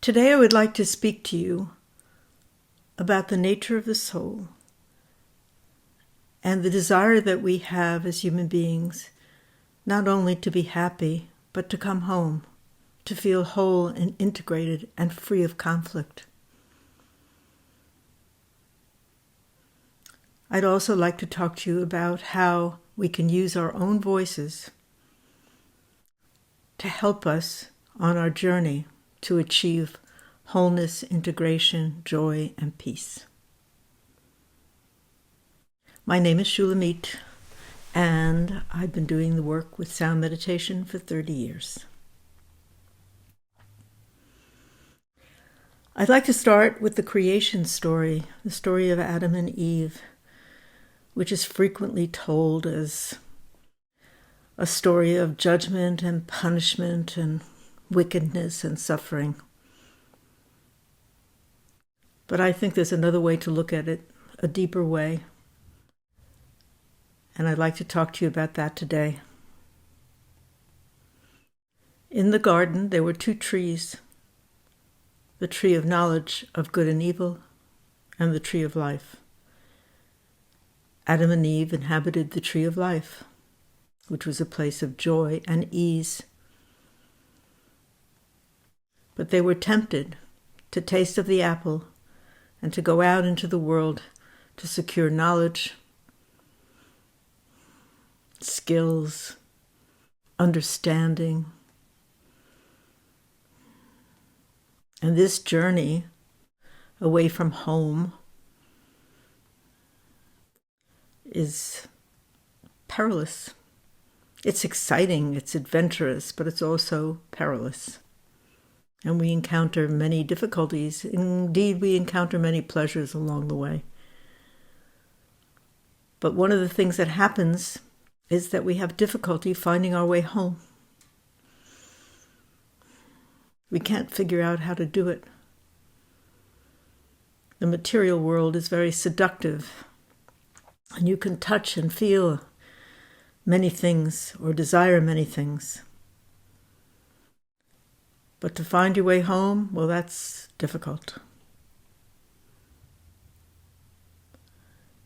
Today I would like to speak to you about the nature of the soul and the desire that we have as human beings, not only to be happy, but to come home, to feel whole and integrated and free of conflict. I'd also like to talk to you about how we can use our own voices to help us on our journey to achieve wholeness, integration, joy, and peace. My name is Shulamit, and I've been doing the work with sound meditation for 30 years. I'd like to start with the creation story, the story of Adam and Eve, which is frequently told as a story of judgment and punishment and wickedness and suffering. But I think there's another way to look at it, a deeper way. And I'd like to talk to you about that today. In the garden, there were two trees, the tree of knowledge of good and evil and the tree of life. Adam and Eve inhabited the tree of life, which was a place of joy and ease. But they were tempted to taste of the apple and to go out into the world to secure knowledge, skills, understanding. And this journey away from home is perilous. It's exciting, it's adventurous, but it's also perilous. And we encounter many difficulties. Indeed, we encounter many pleasures along the way. But one of the things that happens is that we have difficulty finding our way home. We can't figure out how to do it. The material world is very seductive, and you can touch and feel many things or desire many things. But to find your way home, well, that's difficult.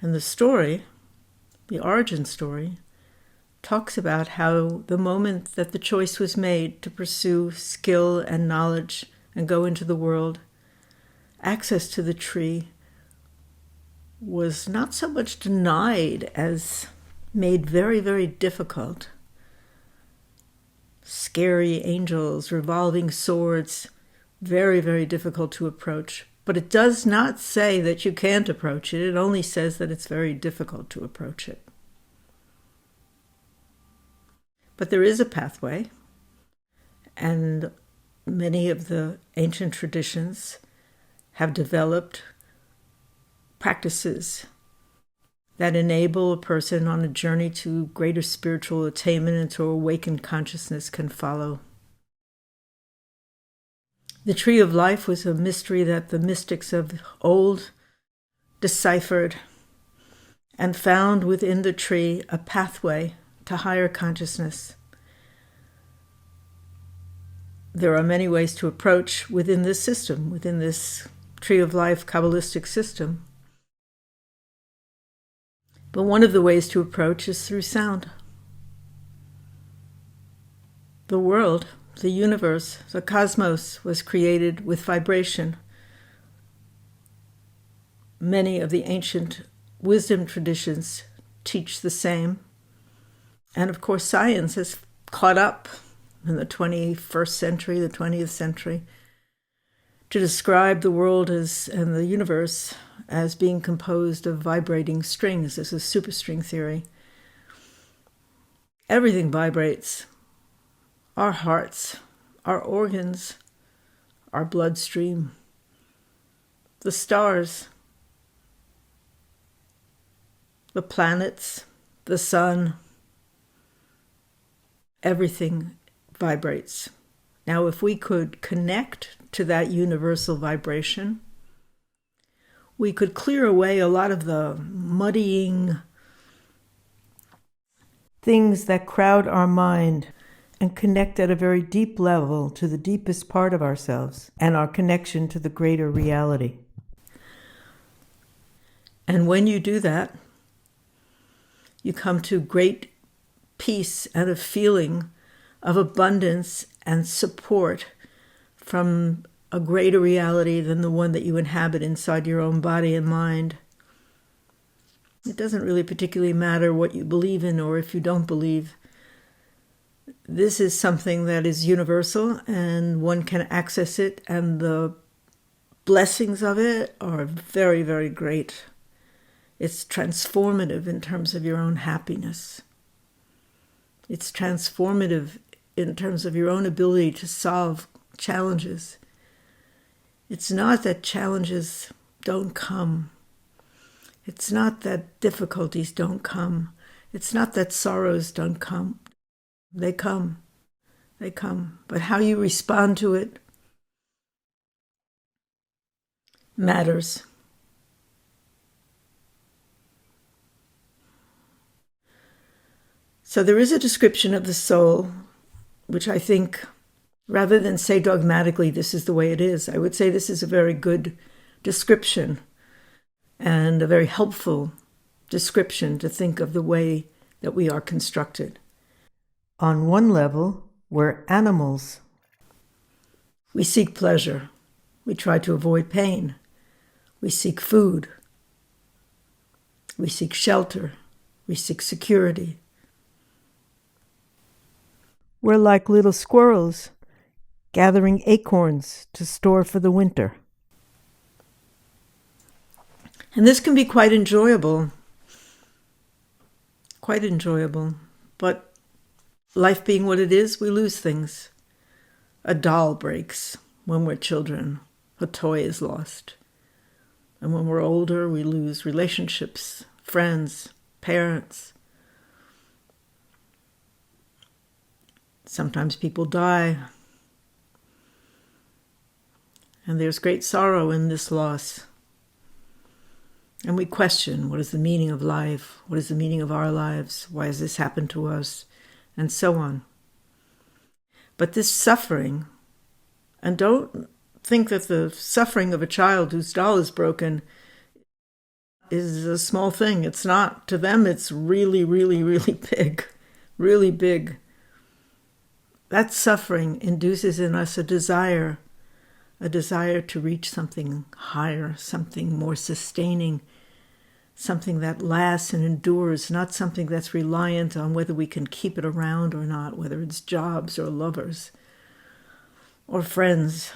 And the story, the origin story, talks about how the moment that the choice was made to pursue skill and knowledge and go into the world, access to the tree was not so much denied as made very, very difficult. Scary angels, revolving swords, very, very difficult to approach. But it does not say that you can't approach it. It only says that it's very difficult to approach it. But there is a pathway, and many of the ancient traditions have developed practices that enable a person on a journey to greater spiritual attainment and to awakened consciousness can follow. The tree of life was a mystery that the mystics of old deciphered and found within the tree a pathway to higher consciousness. There are many ways to approach within this system, within this tree of life Kabbalistic system. But one of the ways to approach is through sound. The world, the universe, the cosmos was created with vibration. Many of the ancient wisdom traditions teach the same. And of course, science has caught up in the 21st century, the 20th century, to describe the world and the universe as being composed of vibrating strings. This is superstring theory. Everything vibrates. Our hearts, our organs, our bloodstream, the stars, the planets, the sun, everything vibrates. Now, if we could connect to that universal vibration, we could clear away a lot of the muddying things that crowd our mind and connect at a very deep level to the deepest part of ourselves and our connection to the greater reality. And when you do that, you come to great peace and a feeling of abundance and support from a greater reality than the one that you inhabit inside your own body and mind. It doesn't really particularly matter what you believe in or if you don't believe. This is something that is universal and one can access it, and the blessings of it are very, very great. It's transformative in terms of your own happiness. It's transformative in terms of your own ability to solve challenges. It's not that challenges don't come. It's not that difficulties don't come. It's not that sorrows don't come. They come. They come. But how you respond to it matters. So there is a description of the soul, which I think, rather than say dogmatically this is the way it is, I would say this is a very good description and a very helpful description to think of the way that we are constructed. On one level, we're animals. We seek pleasure. We try to avoid pain. We seek food. We seek shelter. We seek security. We're like little squirrels, gathering acorns to store for the winter. And this can be quite enjoyable. Quite enjoyable. But life being what it is, we lose things. A doll breaks when we're children. A toy is lost. And when we're older, we lose relationships, friends, parents. Sometimes people die. And there's great sorrow in this loss. And we question, what is the meaning of life? What is the meaning of our lives? Why has this happened to us? And so on. But this suffering, and don't think that the suffering of a child whose doll is broken is a small thing. It's not. To them, it's really, really, really big. Really big. That suffering induces in us a desire to reach something higher, something more sustaining, something that lasts and endures, not something that's reliant on whether we can keep it around or not, whether it's jobs or lovers or friends.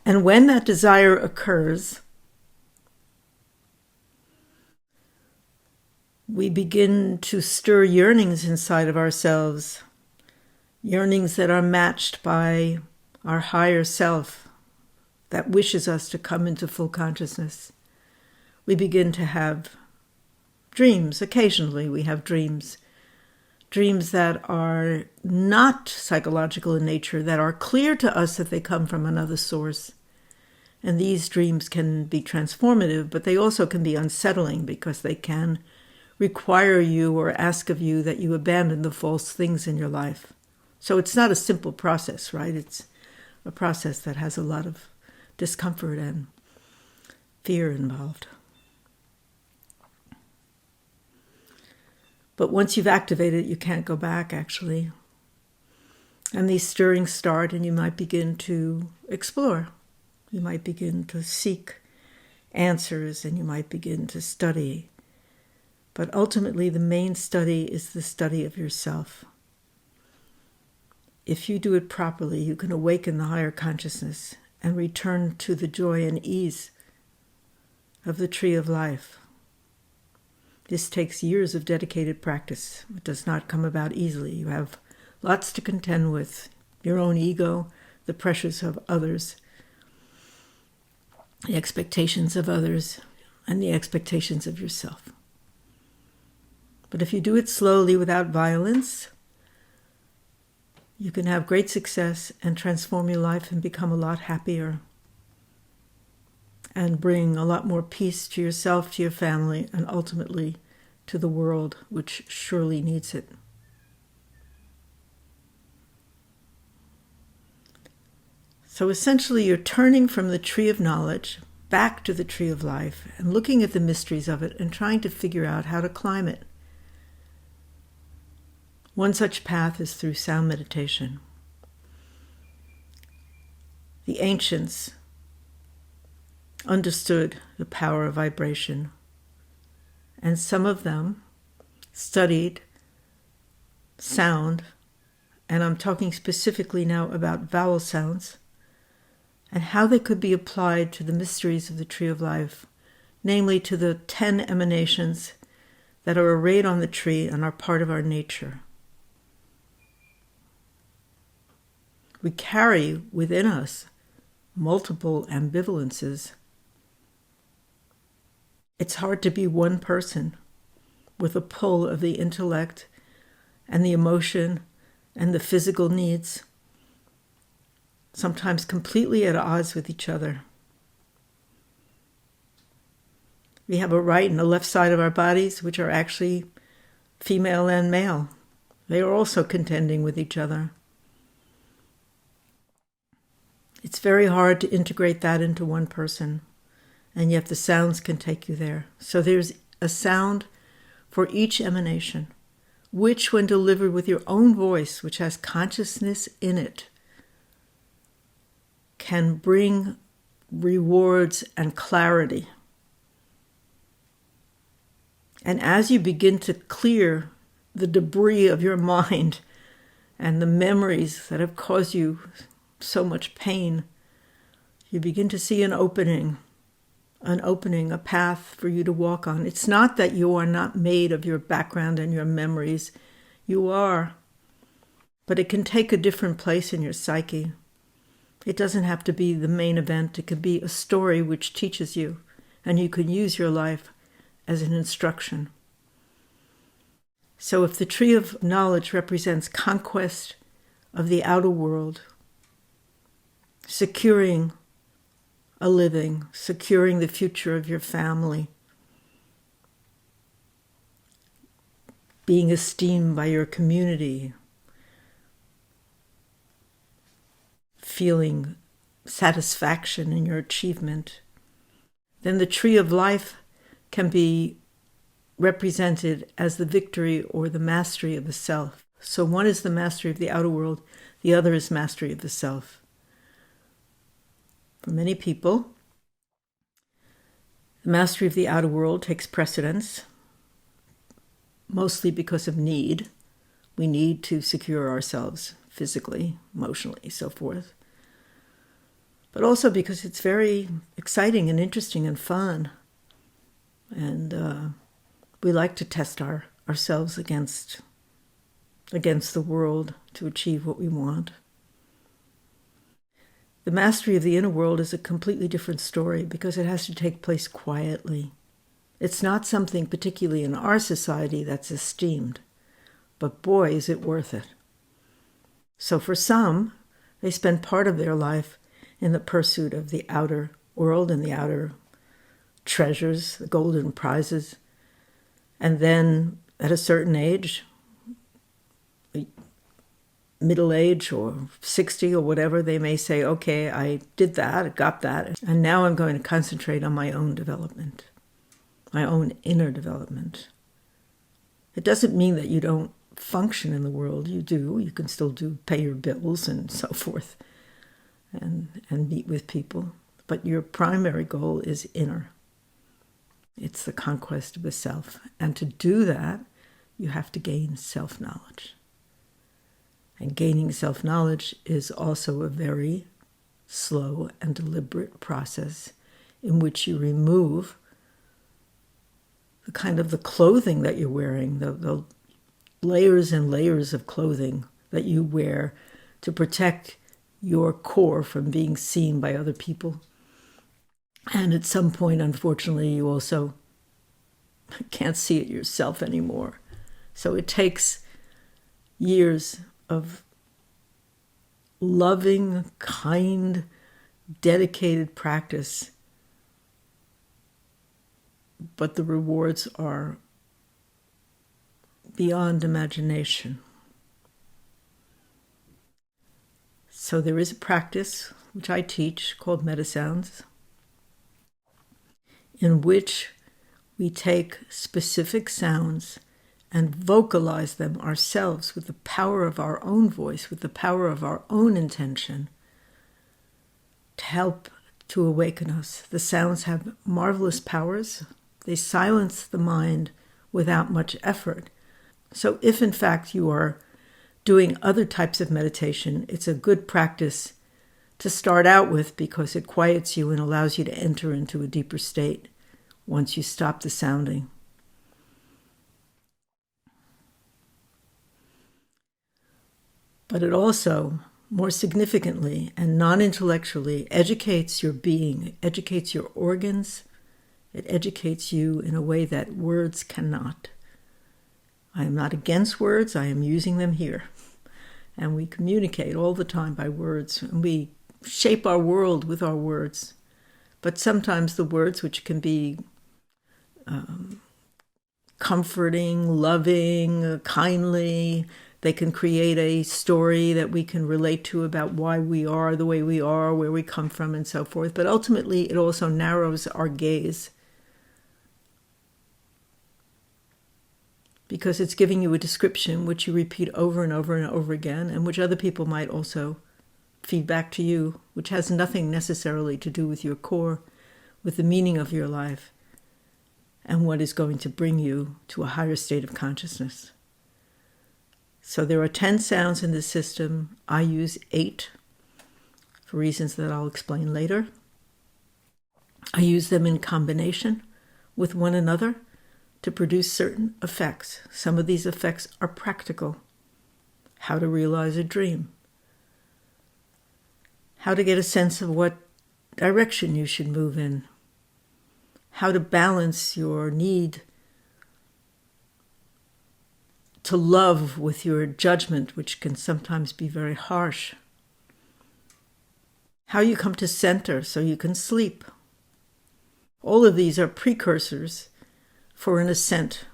And when that desire occurs, we begin to stir yearnings inside of ourselves, yearnings that are matched by our higher self that wishes us to come into full consciousness. We begin to have dreams. Occasionally we have dreams that are not psychological in nature, that are clear to us that they come from another source. And these dreams can be transformative, but they also can be unsettling because they can require you or ask of you that you abandon the false things in your life. So it's not a simple process, right? It's a process that has a lot of discomfort and fear involved. But once you've activated it, you can't go back, actually. And these stirrings start, and you might begin to explore. You might begin to seek answers, and you might begin to study. But ultimately, the main study is the study of yourself. If you do it properly, you can awaken the higher consciousness and return to the joy and ease of the tree of life. This takes years of dedicated practice. It does not come about easily. You have lots to contend with, your own ego, the pressures of others, the expectations of others, and the expectations of yourself. But if you do it slowly without violence, you can have great success and transform your life and become a lot happier and bring a lot more peace to yourself, to your family, and ultimately to the world, which surely needs it. So essentially, you're turning from the tree of knowledge back to the tree of life and looking at the mysteries of it and trying to figure out how to climb it. One such path is through sound meditation. The ancients understood the power of vibration, and some of them studied sound, and I'm talking specifically now about vowel sounds, and how they could be applied to the mysteries of the tree of life, namely to the 10 emanations that are arrayed on the tree and are part of our nature. We carry within us multiple ambivalences. It's hard to be one person with a pull of the intellect and the emotion and the physical needs, sometimes completely at odds with each other. We have a right and a left side of our bodies, which are actually female and male. They are also contending with each other. It's very hard to integrate that into one person, and yet the sounds can take you there. So there's a sound for each emanation, which, when delivered with your own voice, which has consciousness in it, can bring rewards and clarity. And as you begin to clear the debris of your mind and the memories that have caused you so much pain, you begin to see an opening, a path for you to walk on. It's not that you are not made of your background and your memories. You are. But it can take a different place in your psyche. It doesn't have to be the main event. It could be a story which teaches you, and you can use your life as an instruction. So if the tree of knowledge represents conquest of the outer world, securing a living, securing the future of your family, being esteemed by your community, feeling satisfaction in your achievement, then the tree of life can be represented as the victory or the mastery of the self. So one is the mastery of the outer world, the other is mastery of the self. For many people, the mastery of the outer world takes precedence, mostly because of need. We need to secure ourselves physically, emotionally, so forth. But also because it's very exciting and interesting and fun. And we like to test ourselves against the world to achieve what we want. The mastery of the inner world is a completely different story because it has to take place quietly. It's not something particularly in our society that's esteemed, but boy, is it worth it. So for some, they spend part of their life in the pursuit of the outer world and the outer treasures, the golden prizes. And then at a certain age, middle age or 60 or whatever, they may say, okay, I did that, I got that, and now I'm going to concentrate on my own development, my own inner development. It doesn't mean that you don't function in the world. You do. You can still pay your bills and so forth and meet with people. But your primary goal is inner. It's the conquest of the self. And to do that, you have to gain self-knowledge. And gaining self-knowledge is also a very slow and deliberate process in which you remove the kind of the clothing that you're wearing, the layers and layers of clothing that you wear to protect your core from being seen by other people. And at some point, unfortunately, you also can't see it yourself anymore. So it takes years of loving, kind, dedicated practice. But the rewards are beyond imagination. So there is a practice, which I teach, called metasounds, in which we take specific sounds and vocalize them ourselves with the power of our own voice, with the power of our own intention, to help to awaken us. The sounds have marvelous powers. They silence the mind without much effort. So if in fact you are doing other types of meditation, it's a good practice to start out with, because it quiets you and allows you to enter into a deeper state once you stop the sounding. But it also, more significantly and non-intellectually, educates your being, it educates your organs, it educates you in a way that words cannot. I am not against words, I am using them here. And we communicate all the time by words, and we shape our world with our words. But sometimes the words, which can be comforting, loving, kindly, they can create a story that we can relate to about why we are the way we are, where we come from, and so forth. But ultimately, it also narrows our gaze, because it's giving you a description which you repeat over and over and over again, and which other people might also feed back to you, which has nothing necessarily to do with your core, with the meaning of your life, and what is going to bring you to a higher state of consciousness. So there are 10 sounds in this system. I use 8 for reasons that I'll explain later. I use them in combination with one another to produce certain effects. Some of these effects are practical. How to realize a dream. How to get a sense of what direction you should move in. How to balance your need to love with your judgment, which can sometimes be very harsh. How you come to center so you can sleep. All of these are precursors for an ascent.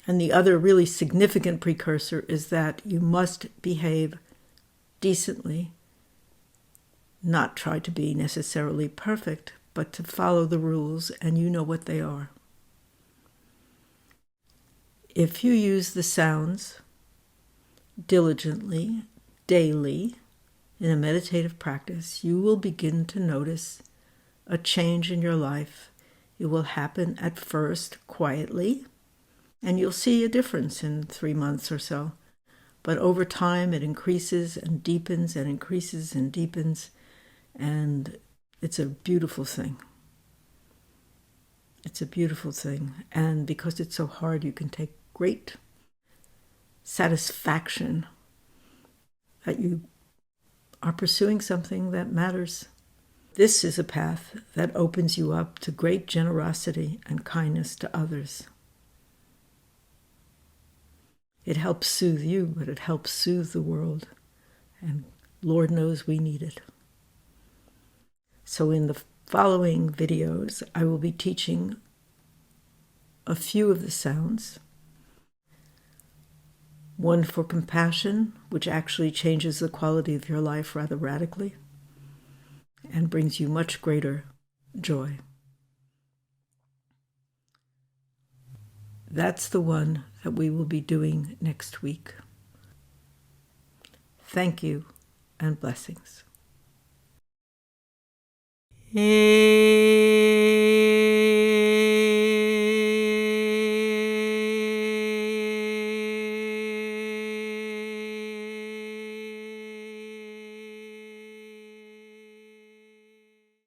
And the other really significant precursor is that you must behave decently, not try to be necessarily perfect, but to follow the rules, and you know what they are. If you use the sounds diligently, daily, in a meditative practice, you will begin to notice a change in your life. It will happen at first quietly, and you'll see a difference in 3 months or so. But over time, it increases and deepens and increases and deepens, and it's a beautiful thing. It's a beautiful thing. And because it's so hard, you can take great satisfaction that you are pursuing something that matters. This is a path that opens you up to great generosity and kindness to others. It helps soothe you, but it helps soothe the world. And Lord knows we need it. So in the following videos, I will be teaching a few of the sounds. One for compassion, which actually changes the quality of your life rather radically and brings you much greater joy. That's the one that we will be doing next week. Thank you and blessings.